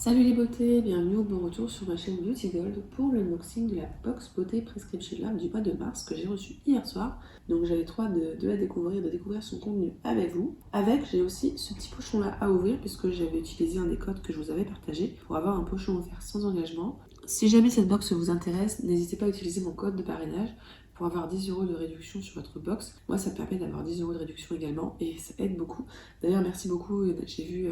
Salut les beautés, bienvenue au bon retour sur ma chaîne Beauty Gold pour l'unboxing de la box beauté Prescription Lab du mois de mars que j'ai reçue hier soir. Donc j'avais trop hâte de la découvrir, de découvrir son contenu avec vous. Avec, j'ai aussi ce petit pochon là à ouvrir puisque j'avais utilisé un des codes que je vous avais partagé pour avoir un pochon offert sans engagement. Si jamais cette box vous intéresse, n'hésitez pas à utiliser mon code de parrainage pour avoir 10 € de réduction sur votre box. Moi, ça me permet d'avoir 10 € de réduction également et ça aide beaucoup. D'ailleurs, merci beaucoup. J'ai vu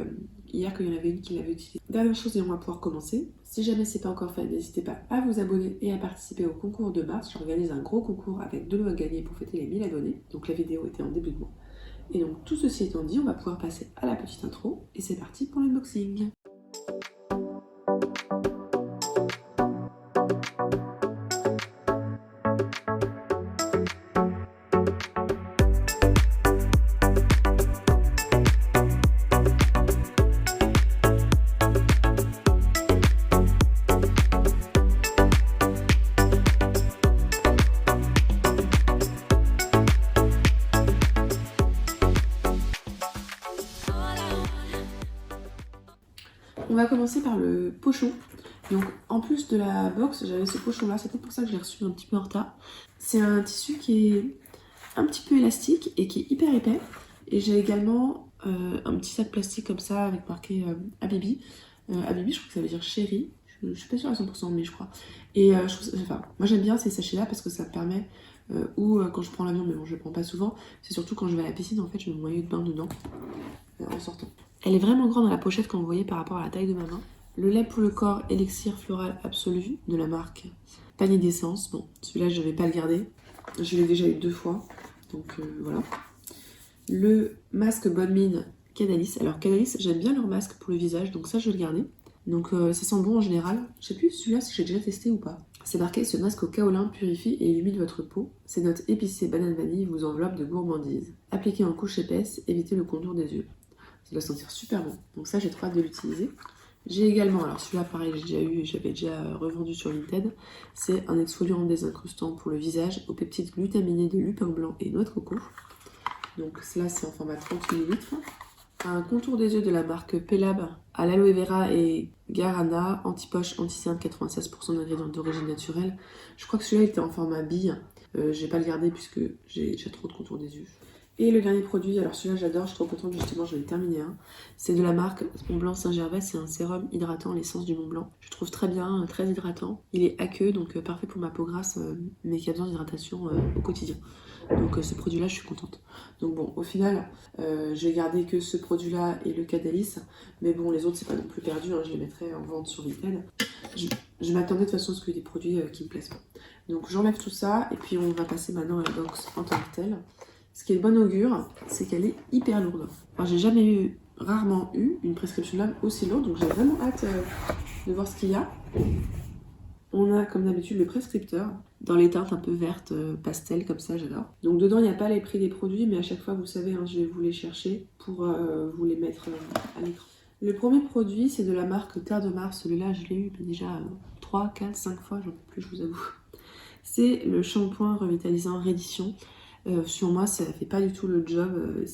hier qu'il y en avait une qui l'avait utilisé. Dernière chose et on va pouvoir commencer. Si jamais c'est pas encore fait, n'hésitez pas à vous abonner et à participer au concours de mars. J'organise un gros concours avec 2 lots à gagner pour fêter les 1000 abonnés. Donc la vidéo était en début de mois. Et donc tout ceci étant dit, on va pouvoir passer à la petite intro et c'est parti pour l'unboxing. On va commencer par le pochon. Donc en plus de la box, j'avais ce pochon là, c'est peut-être pour ça que je l'ai reçu un petit peu en retard. C'est un tissu qui est un petit peu élastique et qui est hyper épais. Et j'ai également un petit sac plastique comme ça avec marqué Habibi. Habibi, je crois que ça veut dire chéri. Je suis pas sûre à 100% mais je crois. Et je trouve ça, moi j'aime bien ces sachets là parce que ça me permet, quand je prends l'avion, mais bon je le prends pas souvent, c'est surtout quand je vais à la piscine en fait, je mets mon maillot de bain dedans en sortant. Elle est vraiment grande dans la pochette quand vous voyez par rapport à la taille de ma main. Le lait pour le corps Elixir Floral Absolu de la marque Panier d'essence. Bon, celui-là je vais pas le garder. Je l'ai déjà eu 2 fois. Donc voilà. Le masque Bonne Mine Cadalis. Alors Cadalis, j'aime bien leur masque pour le visage, donc ça je vais le garder. Donc ça sent bon en général. Je sais plus celui-là si j'ai déjà testé ou pas. C'est marqué: ce masque au kaolin purifie et illumine votre peau. Ses notes épicées banane vanille vous enveloppent de gourmandise. Appliqué en couche épaisse, évitez le contour des yeux. Ça doit sentir super bon. Donc ça, j'ai trop hâte de l'utiliser. J'ai également, alors celui-là pareil, j'ai déjà eu, j'avais déjà revendu sur Vinted. C'est un exfoliant désincrustant pour le visage aux peptides glutaminées de lupin blanc et noix de coco. Donc cela, c'est en format 30 ml. Un contour des yeux de la marque Pelab à l'aloe vera et guarana, anti-poche, anti-cerne, 96% d'ingrédients d'origine naturelle. Je crois que celui-là était en format bille. Je vais pas le garder puisque j'ai déjà trop de contour des yeux. Et le dernier produit, alors celui-là j'adore, je suis trop contente, justement je vais le terminer un. C'est de la marque Mont Blanc Saint-Gervais, c'est un sérum hydratant, l'essence du Mont Blanc. Je trouve très bien, très hydratant. Il est aqueux, donc parfait pour ma peau grasse, mais qui a besoin d'hydratation au quotidien. Donc ce produit-là, je suis contente. Donc bon, au final, je vais garder que ce produit-là et le Cadalis. Mais bon, les autres, c'est pas non plus perdu, hein, je les mettrai en vente sur Vinted. Je m'attendais de toute façon à ce qu'il y ait des produits qui me plaisent pas. Donc j'enlève tout ça, et puis on va passer maintenant à la box en tant que telle. Ce qui est de bon augure, c'est qu'elle est hyper lourde. Enfin, j'ai jamais rarement eu une prescription lab aussi lourde, donc j'ai vraiment hâte de voir ce qu'il y a. On a comme d'habitude le prescripteur, dans les teintes un peu vertes, pastel, comme ça, j'adore. Donc dedans, il n'y a pas les prix des produits, mais à chaque fois, vous savez, hein, je vais vous les chercher pour vous les mettre à l'écran. Le premier produit, c'est de la marque Terre de Mars. Celui-là, je l'ai eu déjà 3, 4, 5 fois, j'en peux plus, je vous avoue. C'est le shampoing revitalisant Reddition. Sur moi, ça fait pas du tout le job.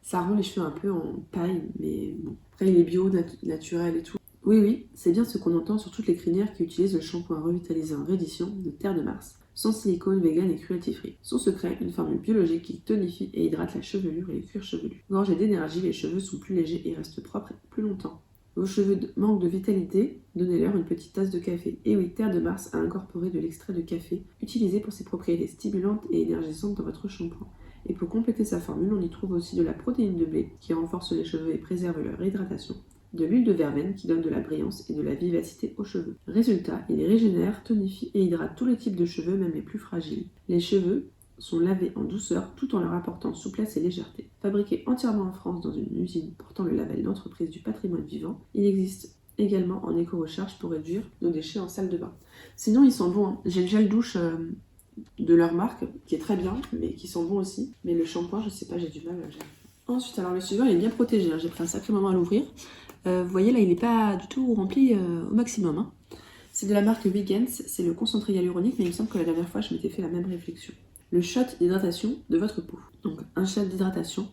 Ça rend les cheveux un peu en paille, mais bon. Après, il est bio, naturel et tout. Oui, c'est bien ce qu'on entend sur toutes les crinières qui utilisent le shampoing revitalisant Reddition de Terre de Mars. Sans silicone, vegan et cruelty-free. Son secret, une formule biologique qui tonifie et hydrate la chevelure et le cuir chevelu. Gorgés d'énergie, les cheveux sont plus légers et restent propres plus longtemps. Vos cheveux manquent de vitalité, donnez-leur une petite tasse de café. Et oui, Terre de Mars a incorporé de l'extrait de café, utilisé pour ses propriétés stimulantes et énergisantes dans votre shampoing. Et pour compléter sa formule, on y trouve aussi de la protéine de blé, qui renforce les cheveux et préserve leur hydratation, de l'huile de verveine, qui donne de la brillance et de la vivacité aux cheveux. Résultat, il régénère, tonifie et hydrate tous les types de cheveux, même les plus fragiles. Les cheveux sont lavés en douceur tout en leur apportant souplesse et légèreté. Fabriqué entièrement en France dans une usine portant le label d'entreprise du patrimoine vivant, il existe également en éco-recharge pour réduire nos déchets en salle de bain. Sinon, ils sont bons, hein. J'ai le gel douche de leur marque qui est très bien, mais qui sont bons aussi. Mais le shampoing, je sais pas, j'ai du mal. Ensuite, alors le suivant, il est bien protégé, hein. J'ai pris un sacré moment à l'ouvrir. Vous voyez là, il n'est pas du tout rempli au maximum, hein. C'est de la marque Wiggins, c'est le concentré hyaluronique, mais il me semble que la dernière fois, je m'étais fait la même réflexion. Le shot d'hydratation de votre peau. Donc un shot d'hydratation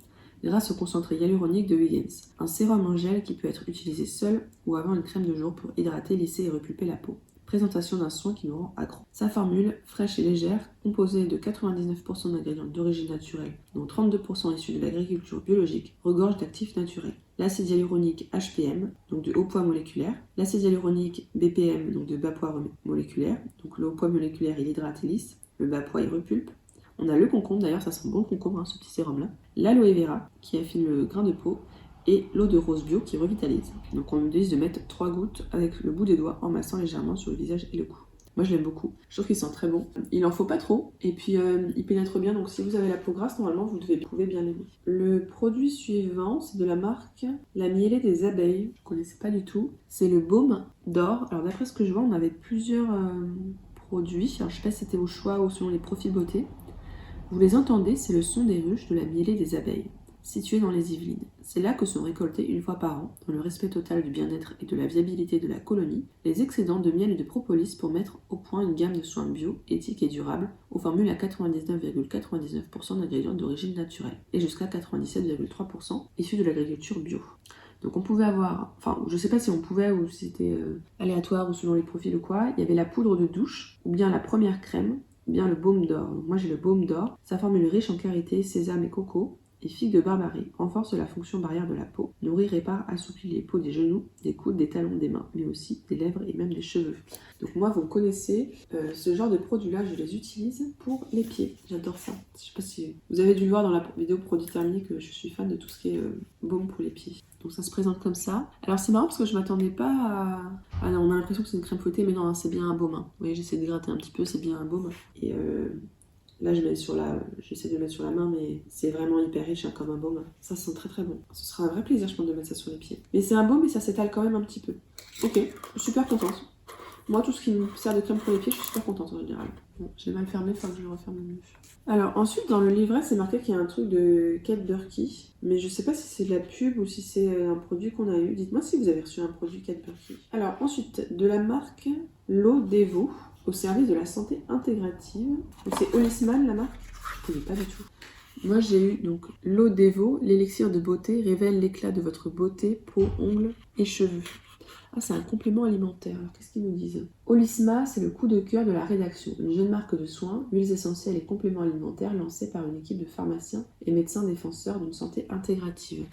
grâce au concentré hyaluronique de Huygens, un sérum en gel qui peut être utilisé seul ou avant une crème de jour pour hydrater, lisser et repulper la peau. Présentation d'un soin qui nous rend accro. Sa formule, fraîche et légère, composée de 99% d'ingrédients d'origine naturelle, dont 32% issus de l'agriculture biologique, regorge d'actifs naturels. L'acide hyaluronique HPM, donc de haut poids moléculaire, l'acide hyaluronique BPM, donc de bas poids moléculaire, donc le haut poids moléculaire il hydrate et lisse, le bas poids il repulpe. On a le concombre, d'ailleurs ça sent bon le concombre, ce petit sérum là, l'aloe vera qui affine le grain de peau, et l'eau de rose bio qui revitalise. Donc on nous dit de mettre 3 gouttes avec le bout des doigts en massant légèrement sur le visage et le cou. Moi je l'aime beaucoup, je trouve qu'il sent très bon. Il en faut pas trop et puis il pénètre bien, donc si vous avez la peau grasse, normalement vous pouvez bien l'aimer. Le produit suivant, c'est de la marque La Mielée des Abeilles, je ne connaissais pas du tout. C'est le baume d'or. Alors d'après ce que je vois, on avait plusieurs produits. Alors je sais pas si c'était au choix ou selon les profils beauté. Vous les entendez, c'est le son des ruches de la Mielée des Abeilles, située dans les Yvelines. C'est là que sont récoltés une fois par an, dans le respect total du bien-être et de la viabilité de la colonie, les excédents de miel et de propolis pour mettre au point une gamme de soins bio, éthiques et durables, aux formules à 99,99% d'ingrédients d'origine naturelle, et jusqu'à 97,3% issus de l'agriculture bio. Donc on pouvait avoir, enfin je sais pas si on pouvait ou si c'était aléatoire ou selon les profils ou quoi, il y avait la poudre de douche, ou bien la première crème, ou bien le baume d'or. Donc moi j'ai le baume d'or, sa formule riche en karité, sésame et coco, et figue de Barbarie, renforce la fonction barrière de la peau, nourrit, répare, assouplit les peaux des genoux, des coudes, des talons, des mains, mais aussi des lèvres et même des cheveux. Donc moi, vous connaissez ce genre de produits-là, je les utilise pour les pieds. J'adore ça. Je sais pas si vous avez dû le voir dans la vidéo produit terminé que je suis fan de tout ce qui est baume pour les pieds. Donc ça se présente comme ça. Alors c'est marrant parce que je m'attendais pas à... Ah non, on a l'impression que c'est une crème fouettée, mais non, c'est bien un baume. Vous voyez, j'essaie de gratter un petit peu, c'est bien un baume. Et là, j'essaie de le mettre sur la main, mais c'est vraiment hyper riche, hein, comme un baume. Ça sent très très bon. Ce sera un vrai plaisir, je pense, de mettre ça sur les pieds. Mais c'est un baume et ça s'étale quand même un petit peu. Ok, je suis super contente. Moi, tout ce qui me sert de crème pour les pieds, je suis super contente en général. Bon, j'ai mal fermé, il faut que je le referme mieux. Alors ensuite, dans le livret, c'est marqué qu'il y a un truc de Kate Burkey, mais je sais pas si c'est de la pub ou si c'est un produit qu'on a eu. Dites-moi si vous avez reçu un produit Kate Burkey. Alors ensuite, de la marque L'Eau Devo, au service de la santé intégrative. Donc c'est Holisman la marque? Je ne connais pas du tout. Moi j'ai eu donc L'Eau Devo, l'élixir de beauté révèle l'éclat de votre beauté, peau, ongles et cheveux. Ah, c'est un complément alimentaire. Alors, qu'est-ce qu'ils nous disent? Holisma, c'est le coup de cœur de la rédaction. Une jeune marque de soins, huiles essentielles et compléments alimentaires lancée par une équipe de pharmaciens et médecins défenseurs d'une santé intégrative.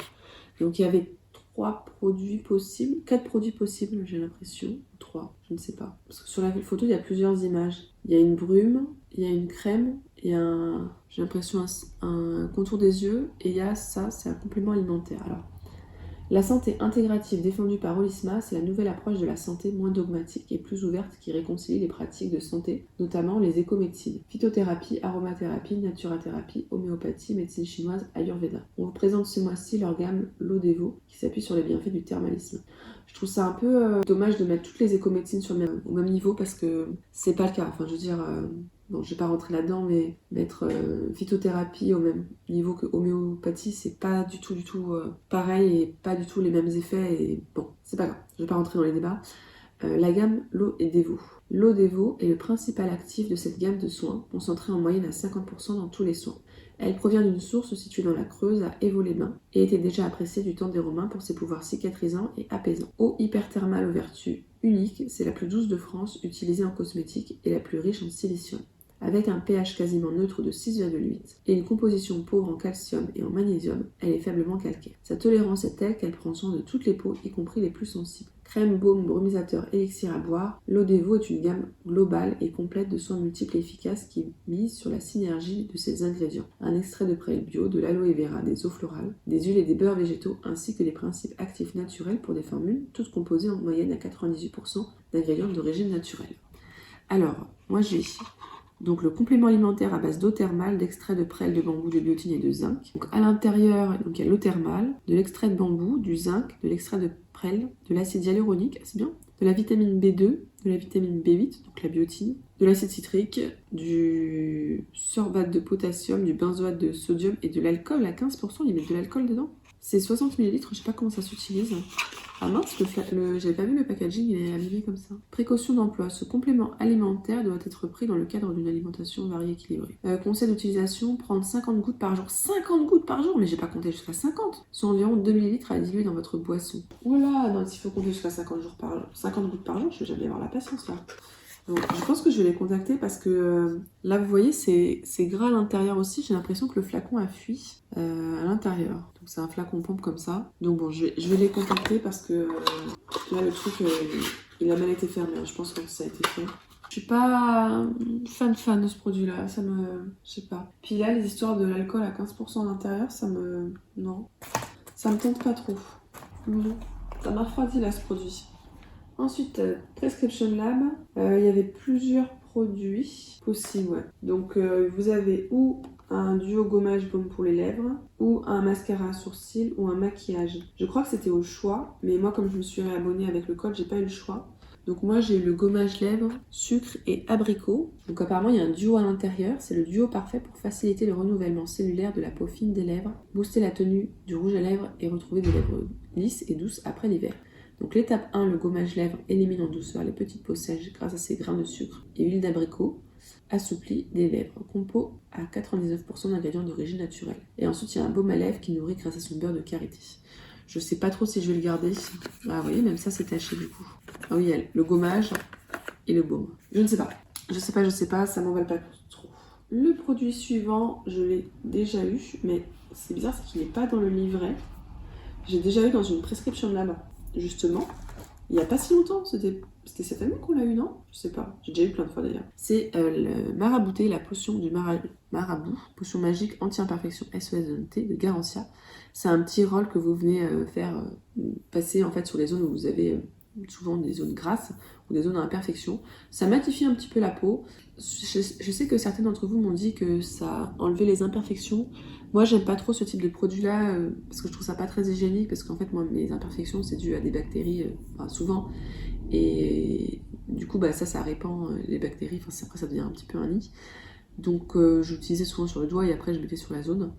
Donc, il y avait 4 produits possibles, j'ai l'impression. 3, je ne sais pas. Parce que sur la photo, il y a plusieurs images. Il y a une brume, il y a une crème, il y a j'ai l'impression un contour des yeux, et il y a ça, c'est un complément alimentaire. Alors, la santé intégrative défendue par Holisma, c'est la nouvelle approche de la santé moins dogmatique et plus ouverte qui réconcilie les pratiques de santé, notamment les écomédecines, phytothérapie, aromathérapie, naturathérapie, homéopathie, médecine chinoise, ayurveda. On vous présente ce mois-ci leur gamme L'Eau Devo, qui s'appuie sur les bienfaits du thermalisme. Je trouve ça un peu dommage de mettre toutes les écomédecines au même niveau parce que c'est pas le cas. Enfin, je veux dire... Bon, je vais pas rentrer là-dedans, mais mettre phytothérapie au même niveau que homéopathie, c'est pas du tout pareil et pas du tout les mêmes effets. Et bon, c'est pas grave, je vais pas rentrer dans les débats. La gamme L'Eau Devo. L'Eau Devo est le principal actif de cette gamme de soins, concentrée en moyenne à 50% dans tous les soins. Elle provient d'une source située dans la Creuse à Évaux-les-Bains et était déjà appréciée du temps des Romains pour ses pouvoirs cicatrisants et apaisants. Eau hyperthermale aux vertus uniques, c'est la plus douce de France, utilisée en cosmétique et la plus riche en silicium. Avec un pH quasiment neutre de 6,8 et une composition pauvre en calcium et en magnésium, elle est faiblement calcaire. Sa tolérance est telle qu'elle prend soin de toutes les peaux, y compris les plus sensibles. Crème, baume, brumisateur, élixir à boire, L'Eau Devo est une gamme globale et complète de soins multiples et efficaces qui mise sur la synergie de ses ingrédients. Un extrait de prêle bio, de l'aloe vera, des eaux florales, des huiles et des beurres végétaux, ainsi que des principes actifs naturels pour des formules, toutes composées en moyenne à 98% d'ingrédients d'origine naturelle. Alors, moi j'ai donc le complément alimentaire à base d'eau thermale, d'extrait de prêle de bambou, de biotine et de zinc. Donc à l'intérieur, donc il y a l'eau thermale, de l'extrait de bambou, du zinc, de l'extrait de prêle, de l'acide hyaluronique, c'est bien, de la vitamine B2, de la vitamine B8, donc la biotine, de l'acide citrique, du sorbate de potassium, du benzoate de sodium et de l'alcool à 15%. Ils mettent de l'alcool dedans? C'est 60 ml, je sais pas comment ça s'utilise. Ah mince, j'avais pas vu le packaging, il est arrivé comme ça. Précaution d'emploi, ce complément alimentaire doit être pris dans le cadre d'une alimentation variée et équilibrée. Conseil d'utilisation, prendre 50 gouttes par jour. 50 gouttes par jour, mais j'ai pas compté jusqu'à 50. Soit environ 2 ml à diluer dans votre boisson. Oula, non, s'il faut compter jusqu'à 50 gouttes par jour, je vais jamais avoir la patience là. Donc, je pense que je vais les contacter parce que là, vous voyez, c'est gras à l'intérieur aussi. J'ai l'impression que le flacon a fui à l'intérieur. Donc, c'est un flacon pompe comme ça. Donc, bon, je vais les contacter parce que là, le truc, il a mal été fermé. Je pense que ça a été fait. Je suis pas fan de ce produit-là. Ça me... Je sais pas. Puis là, les histoires de l'alcool à 15% à l'intérieur, non. Ça me tente pas trop. Non. Ça m'a refroidi là, ce produit. Ensuite, Prescription Lab, il y avait plusieurs produits possibles. Ouais. Donc, vous avez ou un duo gommage baume pour les lèvres, ou un mascara à sourcils, ou un maquillage. Je crois que c'était au choix, mais moi, comme je me suis réabonnée avec le code, j'ai pas eu le choix. Donc moi, j'ai eu le gommage lèvres, sucre et abricot. Donc apparemment, il y a un duo à l'intérieur. C'est le duo parfait pour faciliter le renouvellement cellulaire de la peau fine des lèvres, booster la tenue du rouge à lèvres et retrouver des lèvres lisses et douces après l'hiver. Donc l'étape 1, le gommage lèvres élimine en douceur les petites peaux sèches grâce à ses grains de sucre et huile d'abricot, assouplit des lèvres, compo à 99% d'ingrédients d'origine naturelle. Et ensuite il y a un baume à lèvres qui nourrit grâce à son beurre de karité. Je sais pas trop si je vais le garder. Ah vous voyez, même ça c'est taché du coup. Ah oui, il y a le gommage et le baume. Je ne sais pas. Je sais pas, ça m'emballe pas trop. Le produit suivant, je l'ai déjà eu, mais c'est bizarre, c'est qu'il n'est pas dans le livret. J'ai déjà eu dans une prescription lab. Justement, il n'y a pas si longtemps, c'était cette année qu'on l'a eu, non? Je sais pas, j'ai déjà eu plein de fois d'ailleurs. C'est le marabouté, la potion du marabout, potion magique anti-imperfection SOS de Garantia. C'est un petit rôle que vous venez faire passer en fait sur les zones où vous avez souvent des zones grasses ou des zones à imperfection. Ça matifie un petit peu la peau. Je sais que certains d'entre vous m'ont dit que ça enlevait les imperfections. Moi, j'aime pas trop ce type de produit-là parce que je trouve ça pas très hygiénique. Parce qu'en fait, moi, mes imperfections, c'est dû à des bactéries, souvent. Et du coup, ça répand les bactéries. Après, ça devient un petit peu un nid. Donc, j'utilisais souvent sur le doigt et après, je mettais sur la zone.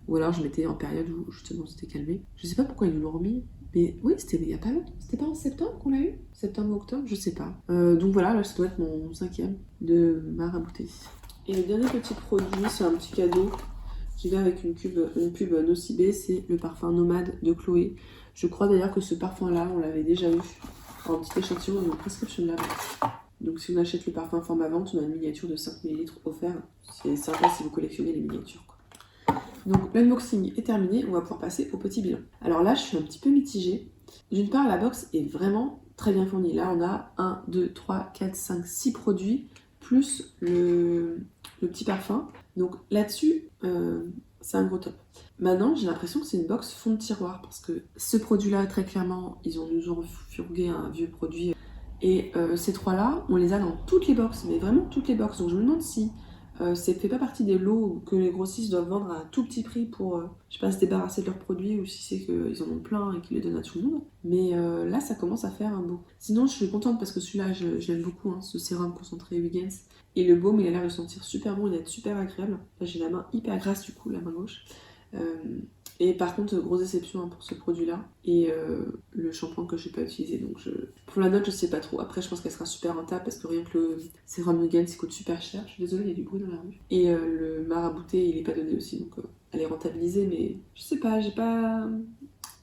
Ou alors, je mettais en période où justement c'était calmé. Je sais pas pourquoi ils nous l'ont remis. Mais oui, c'était il y a pas longtemps. C'était pas en septembre qu'on l'a eu? Septembre ou octobre? Je sais pas. Donc voilà, là, ça doit être mon 5e de marabouté. Et le dernier petit produit, c'est un petit cadeau qui vient avec une pub Nocibé, c'est le parfum Nomade de Chloé. Je crois d'ailleurs que ce parfum-là, on l'avait déjà eu en petit échantillon dans une prescription lab. Donc si on achète le parfum format vente, on a une miniature de 5 ml offert. C'est sympa si vous collectionnez les miniatures, quoi. Donc l'unboxing est terminé, on va pouvoir passer au petit bilan. Alors là, je suis un petit peu mitigée. D'une part, la box est vraiment très bien fournie. Là, on a 1, 2, 3, 4, 5, 6 produits, plus le petit parfum. Donc là-dessus, c'est un gros top. Maintenant, j'ai l'impression que c'est une box fond de tiroir, parce que ce produit-là, très clairement, nous ont fourgué un vieux produit. Et ces trois-là, on les a dans toutes les boxes, mais vraiment toutes les boxes. Donc je me demande si ça fait pas partie des lots que les grossistes doivent vendre à un tout petit prix pour, se débarrasser de leurs produits, ou si c'est qu'ils en ont plein et qu'ils les donnent à tout le monde. Mais là, ça commence à faire un beau. Sinon, je suis contente parce que celui-là, je l'aime beaucoup, hein, ce sérum concentré Huygens. Et le baume, il a l'air de sentir super bon, il d'être super agréable. Là, j'ai la main hyper grasse du coup, la main gauche. Et par contre, grosse déception pour ce produit-là. Et le shampoing que je n'ai pas utilisé. Donc pour la note, je sais pas trop. Après, je pense qu'elle sera super rentable parce que rien que le sérum Huygens, il coûte super cher. Je suis désolée, il y a du bruit dans la rue. Et le marabouté, il est pas donné aussi. Donc elle est rentabilisée, mais je sais pas, je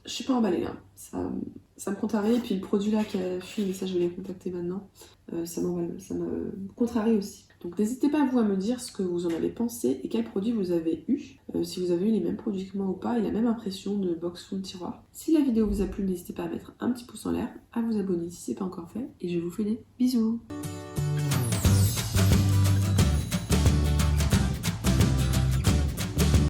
suis pas emballée là. Ça me contrarie. Et puis le produit là qui a fui, mais ça je vais les contacter maintenant. Ça me contrarie aussi. Donc n'hésitez pas vous à me dire ce que vous en avez pensé et quels produits vous avez eu. Si vous avez eu les mêmes produits que moi ou pas et la même impression de box fond de tiroir. Si la vidéo vous a plu, n'hésitez pas à mettre un petit pouce en l'air, à vous abonner si ce n'est pas encore fait. Et je vous fais des bisous.